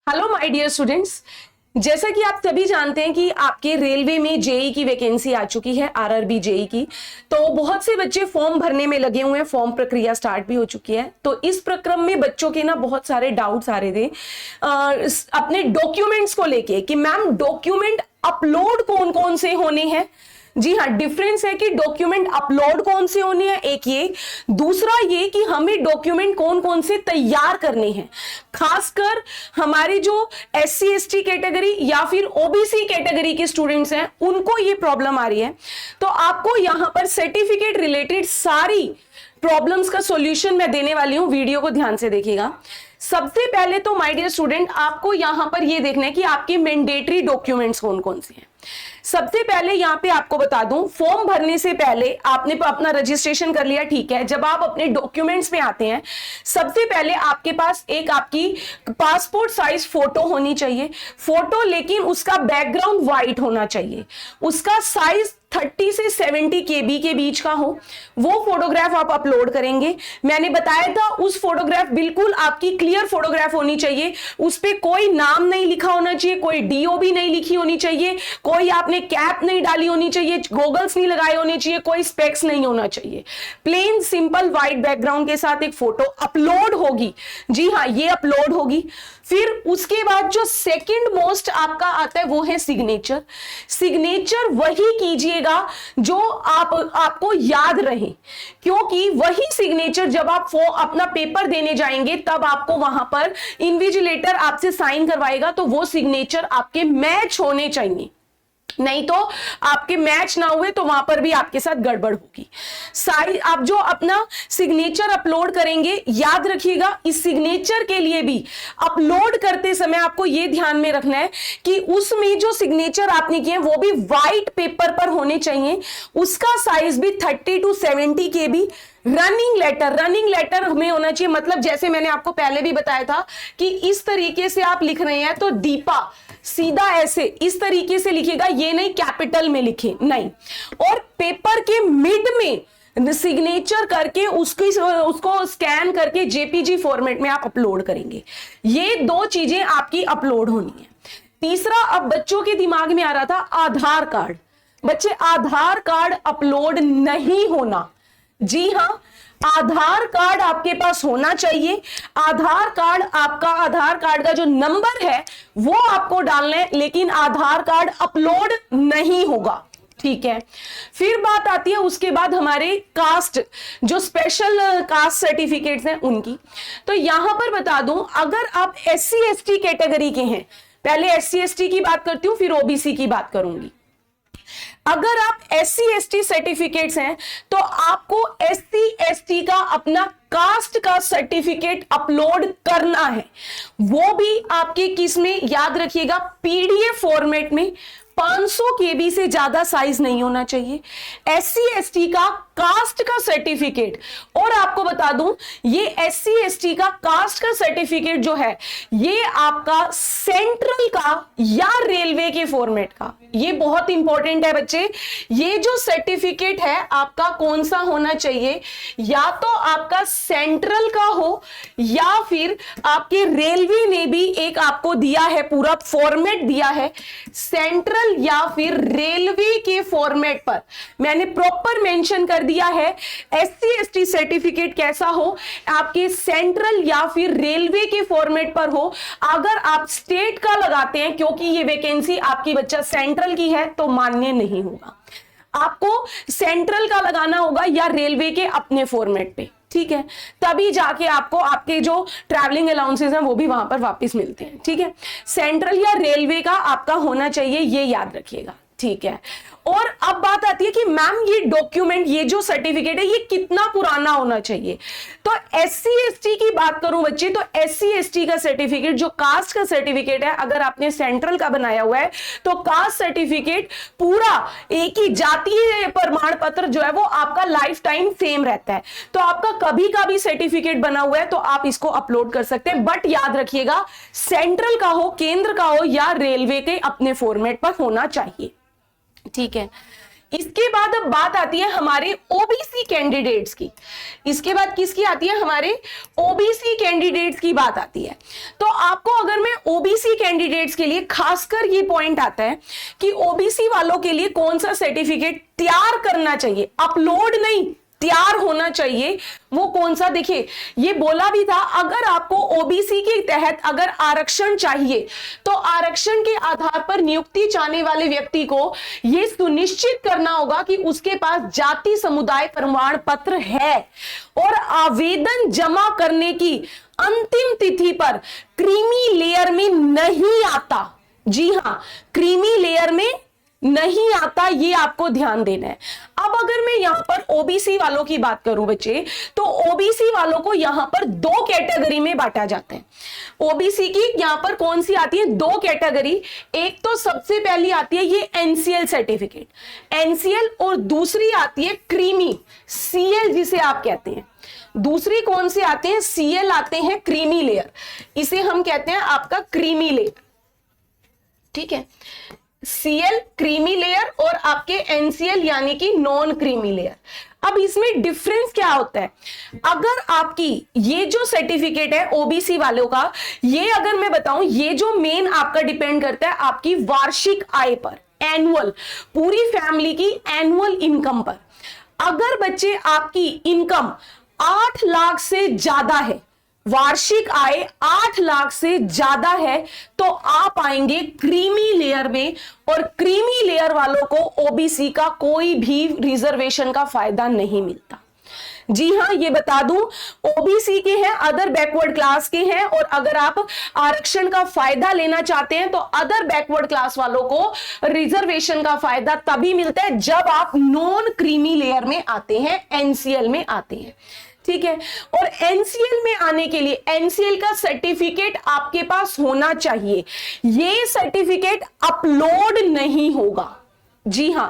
Hello my dear students, जैसा कि आप सभी जानते हैं कि आपके रेलवे में जेई की वैकेंसी आ चुकी है, आरआरबी जेई की। तो बहुत से बच्चे फॉर्म भरने में लगे हुए हैं, फॉर्म प्रक्रिया स्टार्ट भी हो चुकी है। तो इस प्रक्रम में बच्चों के ना बहुत सारे डाउट्स आ रहे थे अपने डॉक्यूमेंट्स को लेके कि मैम डॉक्यूमेंट अपलोड कौन कौन से होने हैं। जी हाँ, डिफरेंस है कि डॉक्यूमेंट अपलोड कौन से होने हैं, एक ये। दूसरा ये कि हमें डॉक्यूमेंट कौन कौन से तैयार करने हैं। खासकर हमारी जो एससी एसटी कैटेगरी या फिर ओबीसी कैटेगरी के स्टूडेंट्स हैं, उनको ये प्रॉब्लम आ रही है। तो आपको यहां पर सर्टिफिकेट रिलेटेड सारी प्रॉब्लम्स का सॉल्यूशन मैं देने वाली हूं, वीडियो को ध्यान से देखिएगा। सबसे पहले तो माय डियर स्टूडेंट, आपको यहां पर यह देखना है कि आपके मैंडेटरी डॉक्यूमेंट्स कौन कौन से हैं। सबसे पहले यहां पे आपको बता दूं, फॉर्म भरने से पहले आपने अपना रजिस्ट्रेशन कर लिया, ठीक है। जब आप अपने डॉक्यूमेंट्स में आते हैं, सबसे पहले आपके पास एक आपकी पासपोर्ट साइज फोटो होनी चाहिए। फोटो लेकिन उसका बैकग्राउंड व्हाइट होना चाहिए, उसका साइज 30 से 70 KB के बीच का हो, वो फोटोग्राफ आप अपलोड करेंगे। मैंने बताया था उस फोटोग्राफ बिल्कुल आपकी क्लियर फोटोग्राफ होनी चाहिए, उस पे कोई नाम नहीं लिखा होना चाहिए, कोई डीओबी नहीं लिखी होनी चाहिए, कोई आपने कैप नहीं डाली होनी चाहिए, गॉगल्स नहीं लगाए होने चाहिए, कोई स्पेक्स नहीं होना चाहिए। प्लेन सिंपल व्हाइट बैकग्राउंड के साथ एक फोटो अपलोड होगी। जी हाँ, ये अपलोड होगी। फिर उसके बाद जो सेकंड मोस्ट आपका आता है वो है सिग्नेचर। सिग्नेचर वही कीजिएगा जो आपको याद रहे, क्योंकि वही सिग्नेचर जब आप अपना पेपर देने जाएंगे तब आपको वहां पर इन्विजिलेटर आपसे साइन करवाएगा, तो वो सिग्नेचर आपके मैच होने चाहिए। नहीं तो आपके मैच ना हुए तो वहां पर भी आपके साथ गड़बड़ होगी। सारी आप जो अपना सिग्नेचर अपलोड करेंगे, याद रखिएगा इस सिग्नेचर के लिए भी अपलोड करते समय आपको यह ध्यान में रखना है कि उसमें जो सिग्नेचर आपने किए वो भी व्हाइट पेपर पर होने चाहिए, उसका साइज भी 30 to 70 KB। रनिंग लेटर में होना चाहिए, मतलब जैसे मैंने आपको पहले भी बताया था कि इस तरीके से आप लिख रहे हैं तो दीपा सीधा ऐसे इस तरीके से लिखिएगा, ये नहीं कैपिटल में लिखे, नहीं। और पेपर के मिड में सिग्नेचर करके उसको स्कैन करके जेपीजी फॉर्मेट में आप अपलोड करेंगे। ये दो चीजें आपकी अपलोड होनी है। तीसरा, अब बच्चों के दिमाग में आ रहा था आधार कार्ड। बच्चे, आधार कार्ड अपलोड नहीं होना। जी हां, आधार कार्ड आपके पास होना चाहिए। आधार कार्ड, आपका आधार कार्ड का जो नंबर है वो आपको डालना है, लेकिन आधार कार्ड अपलोड नहीं होगा, ठीक है। फिर बात आती है उसके बाद हमारे कास्ट, जो स्पेशल कास्ट सर्टिफिकेट्स हैं उनकी। तो यहां पर बता दूं, अगर आप एससी एसटी कैटेगरी के हैं, पहले एससी एसटी की बात करती हूं फिर ओबीसी की बात करूंगी। अगर आप एससी एसटी सर्टिफिकेट्स हैं तो आपको एससी एसटी का अपना कास्ट का सर्टिफिकेट अपलोड करना है। वो भी आपके किस में, याद रखिएगा पीडीएफ फॉर्मेट में। 500 KB से ज्यादा साइज नहीं होना चाहिए। एससी एसटी का कास्ट का सर्टिफिकेट, और आपको बता दूं ये एससी एसटी का कास्ट का सर्टिफिकेट जो है ये आपका सेंट्रल का या रेलवे के फॉर्मेट का, ये बहुत इंपॉर्टेंट है बच्चे। ये जो सर्टिफिकेट है आपका कौन सा होना चाहिए, या तो आपका सेंट्रल का हो या फिर आपके रेलवे ने भी एक आपको दिया है, पूरा फॉर्मेट दिया है सेंट्रल या फिर रेलवे के फॉर्मेट पर। मैंने प्रॉपर मेंशन कर दिया है एससी एसटी सर्टिफिकेट कैसा हो, आपके सेंट्रल या फिर रेलवे के फॉर्मेट पर हो। अगर आप स्टेट का लगाते हैं, क्योंकि ये वैकेंसी आपकी बच्चा सेंट्रल की है, तो मान्य नहीं होगा। आपको सेंट्रल का लगाना होगा या रेलवे के अपने फॉर्मेट पे, ठीक है। तभी जाके आपको आपके जो ट्रैवलिंग अलाउंसेस हैं वो भी वहां पर वापस मिलते हैं, ठीक है। सेंट्रल या रेलवे का आपका होना चाहिए, ये याद रखिएगा, ठीक है। और अब बात आती है कि मैम ये डॉक्यूमेंट, ये जो सर्टिफिकेट है ये कितना पुराना होना चाहिए। तो एससी एसटी की बात करूं बच्चे, तो एससी एसटी का सर्टिफिकेट, जो कास्ट का सर्टिफिकेट है, अगर आपने सेंट्रल का बनाया हुआ है तो कास्ट सर्टिफिकेट पूरा एक ही जातीय प्रमाण पत्र जो है वो आपका लाइफ टाइम सेम रहता है। तो आपका कभी का भी सर्टिफिकेट बना हुआ है तो आप इसको अपलोड कर सकते हैं, बट याद रखिएगा सेंट्रल का हो, केंद्र का हो या रेलवे के अपने फॉर्मेट पर होना चाहिए, ठीक है। इसके बाद अब बात आती है हमारे ओबीसी कैंडिडेट्स की। इसके बाद किसकी आती है? हमारे ओबीसी कैंडिडेट्स की बात आती है। तो आपको अगर मैं ओबीसी कैंडिडेट्स के लिए खासकर ये पॉइंट आता है कि ओबीसी वालों के लिए कौन सा सर्टिफिकेट तैयार करना चाहिए, अपलोड नहीं, तैयार होना चाहिए, वो कौन सा। देखिए ये बोला भी था, अगर आपको ओबीसी के तहत अगर आरक्षण चाहिए तो आरक्षण के आधार पर नियुक्ति चाहने वाले व्यक्ति को यह सुनिश्चित करना होगा कि उसके पास जाति समुदाय प्रमाण पत्र है और आवेदन जमा करने की अंतिम तिथि पर क्रीमी लेयर में नहीं आता। जी हां, क्रीमी लेयर में नहीं आता, ये आपको ध्यान देना है। अब अगर मैं यहां पर ओबीसी वालों की बात करूं बच्चे, तो ओबीसी वालों को यहां पर दो कैटेगरी में बांटा जाता है। ओबीसी की यहां पर कौन सी आती है, दो कैटेगरी। एक तो सबसे पहली आती है ये एनसीएल सर्टिफिकेट, एनसीएल, और दूसरी आती है क्रीमी, सीएल जिसे आप कहते हैं। दूसरी कौन सी आते हैं, सीएल आते हैं, क्रीमी लेयर, इसे हम कहते हैं आपका क्रीमी लेयर। ठीक है, सीएल क्रीमी लेयर और आपके एनसीएल यानी कि नॉन क्रीमी लेयर। अब इसमें डिफरेंस क्या होता है, अगर आपकी ये जो सर्टिफिकेट है ओबीसी वालों का, ये अगर मैं बताऊं, ये जो मेन आपका डिपेंड करता है आपकी वार्षिक आय पर, एनुअल, पूरी फैमिली की एनुअल इनकम पर। अगर बच्चे आपकी इनकम 8 लाख से ज्यादा है, वार्षिक आय 8 लाख से ज्यादा है, तो आप आएंगे क्रीमी लेयर में, और क्रीमी लेयर वालों को ओबीसी का कोई भी रिजर्वेशन का फायदा नहीं मिलता। जी हां, ये बता दूं, ओबीसी के हैं, अदर बैकवर्ड क्लास के हैं, और अगर आप आरक्षण का फायदा लेना चाहते हैं तो अदर बैकवर्ड क्लास वालों को रिजर्वेशन का फायदा तभी मिलता है जब आप नॉन क्रीमी लेयर में आते हैं, एनसीएल में आते हैं। ठीक है, और एनसीएल में आने के लिए एनसीएल का सर्टिफिकेट आपके पास होना चाहिए। ये सर्टिफिकेट अपलोड नहीं होगा। जी हां,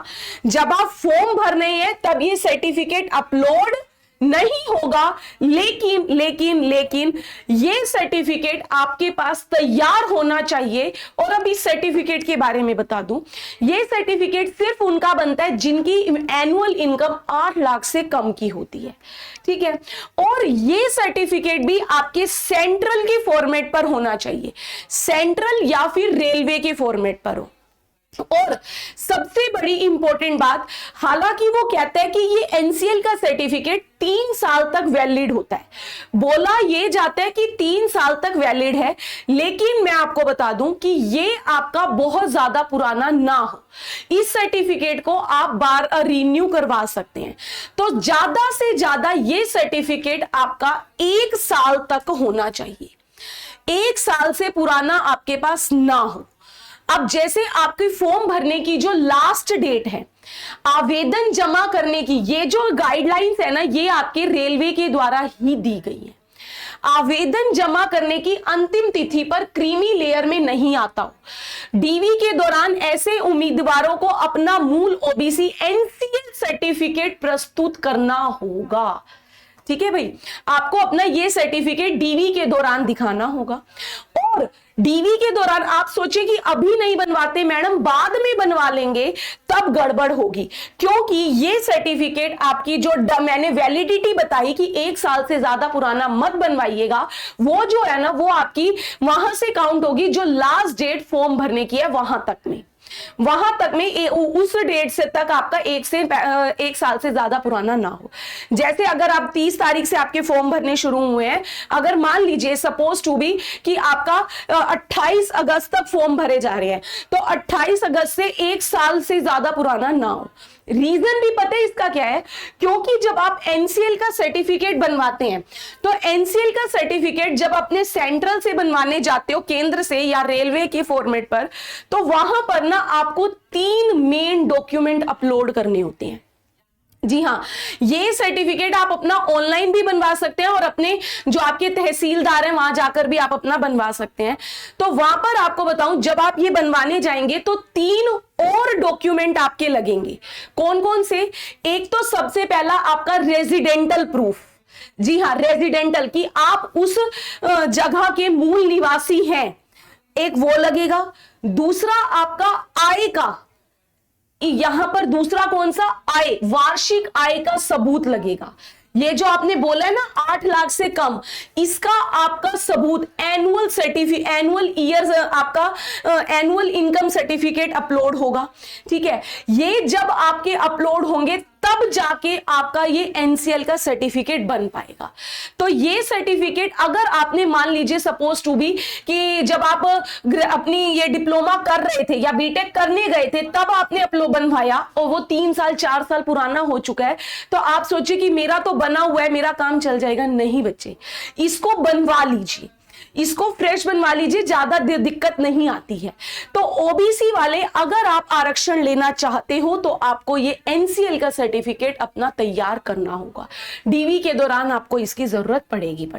जब आप फॉर्म भर रहे हैं तब ये सर्टिफिकेट अपलोड नहीं होगा, लेकिन ये सर्टिफिकेट आपके पास तैयार होना चाहिए। और अब इस सर्टिफिकेट के बारे में बता दूं, ये सर्टिफिकेट सिर्फ उनका बनता है जिनकी एनुअल इनकम 8 लाख से कम की होती है। ठीक है, और ये सर्टिफिकेट भी आपके सेंट्रल के फॉर्मेट पर होना चाहिए, सेंट्रल या फिर रेलवे के फॉर्मेट पर हो। और सबसे बड़ी इंपॉर्टेंट बात, हालांकि वो कहता है कि ये एनसीएल का सर्टिफिकेट 3 साल तक वैलिड होता है, बोला ये जाता है कि 3 साल तक वैलिड है, लेकिन मैं आपको बता दूं कि ये आपका बहुत ज्यादा पुराना ना हो। इस सर्टिफिकेट को आप बार रिन्यू करवा सकते हैं, तो ज्यादा से ज्यादा ये सर्टिफिकेट आपका 1 साल तक होना चाहिए, 1 साल से पुराना आपके पास ना हो। अब जैसे आपके फॉर्म भरने की जो लास्ट डेट है, आवेदन जमा करने की, ये जो गाइडलाइंस है ना, ये आपके रेलवे के द्वारा ही दी गई है। आवेदन जमा करने की अंतिम तिथि पर क्रीमी लेयर में नहीं आता हो। डीवी के दौरान ऐसे उम्मीदवारों को अपना मूल ओबीसी एनसीएल सर्टिफिकेट प्रस्तुत करना होगा। ठीक है भाई, आपको अपना ये सर्टिफिकेट डीवी के दौरान दिखाना होगा। और डीवी के दौरान आप सोचे कि अभी नहीं बनवाते मैडम, बाद में बनवा लेंगे, तब गड़बड़ होगी, क्योंकि ये सर्टिफिकेट आपकी जो मैंने वैलिडिटी बताई कि 1 साल से ज्यादा पुराना मत बनवाइएगा, वो जो है ना, वो आपकी वहां से काउंट होगी जो लास्ट डेट फॉर्म भरने की है, वहां तक में उस डेट से तक आपका 1 साल से ज्यादा पुराना ना हो। जैसे अगर आप 30 तारीख से आपके फॉर्म भरने शुरू हुए हैं, अगर मान लीजिए सपोज टू बी कि आपका 28 अगस्त तक फॉर्म भरे जा रहे हैं, तो 28 अगस्त से 1 साल से ज्यादा पुराना ना हो। रीजन भी पता है इसका क्या है, क्योंकि जब आप एनसीएल का सर्टिफिकेट बनवाते हैं, तो एनसीएल का सर्टिफिकेट जब अपने सेंट्रल से बनवाने जाते हो, केंद्र से या रेलवे के फॉर्मेट पर, तो वहां पर ना आपको 3 मेन डॉक्यूमेंट अपलोड करने होते हैं। जी हाँ, ये सर्टिफिकेट आप अपना ऑनलाइन भी बनवा सकते हैं और अपने जो आपके तहसीलदार हैं वहां जाकर भी आप अपना बनवा सकते हैं। तो वहां पर आपको बताऊं, जब आप ये बनवाने जाएंगे तो 3 और डॉक्यूमेंट आपके लगेंगे। कौन कौन से? एक तो सबसे पहला आपका रेजिडेंटल प्रूफ। जी हाँ, रेजिडेंटल की आप उस जगह के मूल निवासी हैं, एक वो लगेगा। दूसरा आपका आय का, यहां पर दूसरा कौन सा? आय, वार्षिक आय का सबूत लगेगा। ये जो आपने बोला है ना 8 लाख से कम, इसका आपका सबूत एनुअल ईयर आपका एनुअल इनकम सर्टिफिकेट अपलोड होगा, ठीक है। ये जब आपके अपलोड होंगे तब जाके आपका ये एनसीएल का सर्टिफिकेट बन पाएगा। तो ये सर्टिफिकेट अगर आपने मान लीजिए सपोज टू बी कि जब आप अपनी ये डिप्लोमा कर रहे थे या बीटेक करने गए थे तब आपने अपलोड बनवाया और वो 3 साल 4 साल पुराना हो चुका है, तो आप सोचिए कि मेरा तो बना हुआ है, मेरा काम चल जाएगा। नहीं बच्चे, इसको बनवा लीजिए, इसको फ्रेश बनवा लीजिए, ज्यादा दिक्कत नहीं आती है। तो ओबीसी वाले अगर आप आरक्षण लेना चाहते हो तो आपको ये एनसीएल का सर्टिफिकेट अपना तैयार करना होगा। डीवी के दौरान आपको इसकी जरूरत पड़ेगी।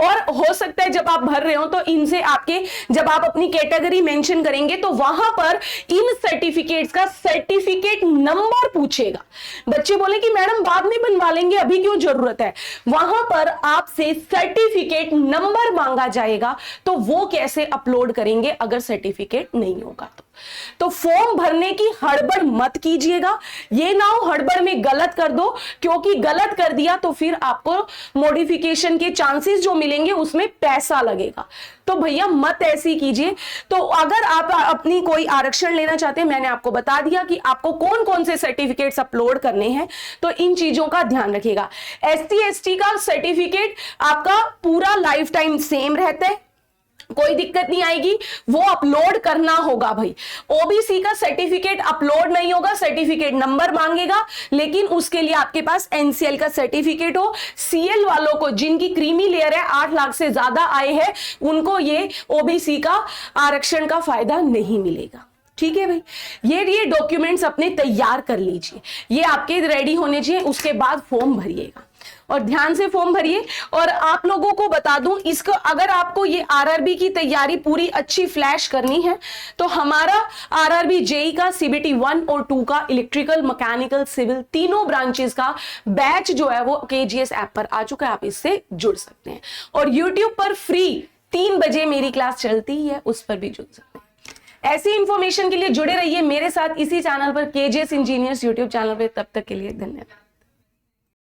और हो सकता है जब आप भर रहे हो तो इनसे आपके जब आप अपनी कैटेगरी मेंशन करेंगे तो वहां पर इन सर्टिफिकेट्स का सर्टिफिकेट नंबर पूछेगा। बच्चे बोले कि मैडम बाद में बनवा लेंगे, अभी क्यों जरूरत है? वहां पर आपसे सर्टिफिकेट नंबर मांगा जाएगा, तो वो कैसे अपलोड करेंगे अगर सर्टिफिकेट नहीं होगा तो फॉर्म भरने की हड़बड़ मत कीजिएगा। ये ना हो हड़बड़ में गलत कर दो, क्योंकि गलत कर दिया तो फिर आपको मॉडिफिकेशन के चांसेस जो मिलेंगे उसमें पैसा लगेगा। तो भैया मत ऐसी कीजिए। तो अगर आप अपनी कोई आरक्षण लेना चाहते हैं, मैंने आपको बता दिया कि आपको कौन कौन से सर्टिफिकेट्स अपलोड करने हैं, तो इन चीजों का ध्यान रखिएगा। एसटी एसटी का सर्टिफिकेट आपका पूरा लाइफ टाइम सेम रहता है, कोई दिक्कत नहीं आएगी, वो अपलोड करना होगा भाई। ओबीसी का सर्टिफिकेट अपलोड नहीं होगा, सर्टिफिकेट नंबर मांगेगा, लेकिन उसके लिए आपके पास एनसीएल का सर्टिफिकेट हो। सीएल वालों को जिनकी क्रीमी लेयर है, 8 लाख से ज्यादा आए हैं, उनको ये ओबीसी का आरक्षण का फायदा नहीं मिलेगा। ठीक है भाई, ये डॉक्यूमेंट्स अपने तैयार कर लीजिए, ये आपके रेडी होने चाहिए। उसके बाद फॉर्म भरिएगा और ध्यान से फॉर्म भरिए। और आप लोगों को बता दूं, इसको अगर आपको ये आरआरबी की तैयारी पूरी अच्छी फ्लैश करनी है तो हमारा आरआरबी जेई का सीबीटी 1 और 2 का इलेक्ट्रिकल, मैकेनिकल, सिविल तीनों ब्रांचेस का बैच जो है वो केजीएस ऐप पर आ चुका है, आप इससे जुड़ सकते हैं। और यूट्यूब पर फ्री 3 बजे मेरी क्लास चलती है, उस पर भी जुड़ सकते हैं। ऐसी इंफॉर्मेशन के लिए जुड़े रहिए मेरे साथ इसी चैनल पर, केजीएस इंजीनियर्स यूट्यूब चैनल पर। तब तक के लिए धन्यवाद।